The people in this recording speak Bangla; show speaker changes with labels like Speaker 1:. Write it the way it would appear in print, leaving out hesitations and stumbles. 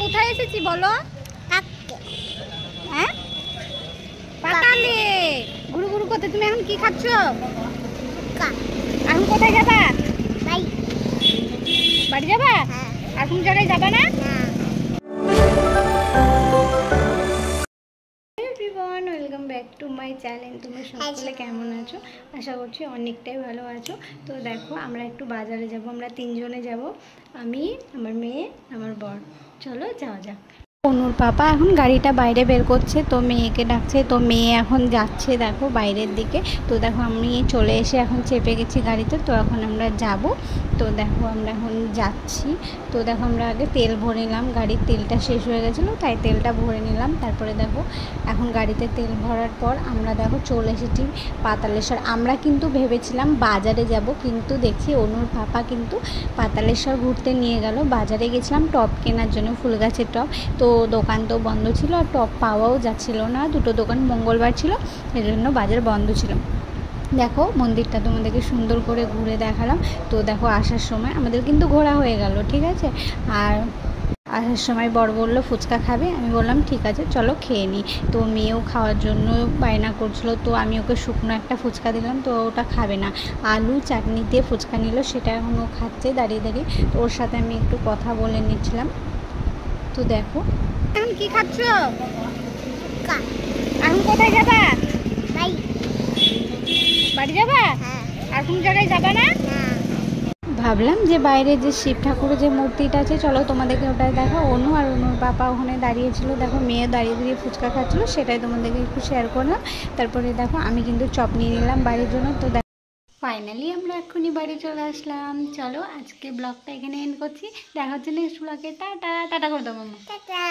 Speaker 1: কোথায় এসেছি বলো? হ্যাঁ, পাতালে। গুরু গুরু করতে তুমি এখন কি খাচ্ছ? এখন কোথায় যাবা? বাড়ি যাবা? আর কোন জায়গায় যাবা না? Welcome back to my channel. তোমরা সকলে কেমন আছো? আশা করছি অনেকটাই ভালো আছো। তো দেখো, আমরা একটু বাজারে যাব। আমরা তিনজনে যাব, আমি, আমার মেয়ে, আমার বর। চলো যাওয়া যাক। অনুর পাপা এখন গাড়িটা বাইরে বের করছে, তো মেয়েকে ডাকছে। তো মেয়ে এখন যাচ্ছে দেখো বাইরের দিকে। তো দেখো আমি চলে এসে এখন চেপে গেছি গাড়িতে। তো এখন আমরা যাব। তো দেখো আমরা এখন যাচ্ছি। তো দেখো আমরা আগে তেল ভরে নিলাম, গাড়ির তেলটা শেষ হয়ে গেছিলো, তাই তেলটা ভরে নিলাম। তারপরে দেখো এখন গাড়িতে তেল ভরার পর আমরা দেখো চলে এসেছি পাতালেশ্বর। আমরা কিন্তু ভেবেছিলাম বাজারে যাব, কিন্তু দেখছি অনুর পাপা কিন্তু পাতালেশ্বর ঘুরতে নিয়ে গেল। বাজারে গেছিলাম টপ কেনার জন্য, ফুল গাছের টপ। তো দোকান তো বন্ধ ছিল, আর টপ পাওয়াও যাচ্ছিল না। দুটো দোকান, মঙ্গলবার ছিল, এই জন্য বাজার বন্ধ ছিল। দেখো মন্দিরটা তোমাদেরকে সুন্দর করে ঘুরে দেখালাম। তো দেখো আসার সময় আমাদের কিন্তু ঘোরা হয়ে গেল, ঠিক আছে। আর আসার সময় বর বললো ফুচকা খাবে, আমি বললাম ঠিক আছে চলো খেয়ে নিই। তো মেয়েও খাওয়ার জন্য বায়না করছিলো, তো আমি ওকে শুকনো একটা ফুচকা দিলাম, তো ওটা খাবে না। আলু চাটনি দিয়ে ফুচকা নিল, সেটা এখন ও খাচ্ছে দাঁড়িয়ে দাঁড়িয়ে। তো ওর সাথে আমি একটু কথা বলে নিচ্ছিলাম। তো দেখো এখন কি খাচ্ছ? এখন কোথায় যাবা? বাড়ি যাবা? আর কোন জায়গায় যাবা না? ভাবলাম যে বাইরে যে শিব ঠাকুরের যে মূর্তিটা আছে, চলো তোমাদেরকে ওটাই দেখো। অনু আর অনুর পাপা ওখানে দাঁড়িয়েছিল, দেখো মেয়ে দাঁড়িয়ে দাঁড়িয়ে ফুচকা খাচ্ছিলো, সেটাই তোমাদেরকে একটু শেয়ার করলাম। তারপরে দেখো আমি কিন্তু চপ নিয়ে নিলাম বাড়ির জন্য। তো ফাইনালি আমরা এক্ষুনি বাড়ি চলে আসলাম। চলো আজকে ব্লগটা এখানে এন্ড করছি, দেখা হচ্ছে নেক্সট ব্লগে। টাটা টাটা করে দাও মাম্মা। টাটা।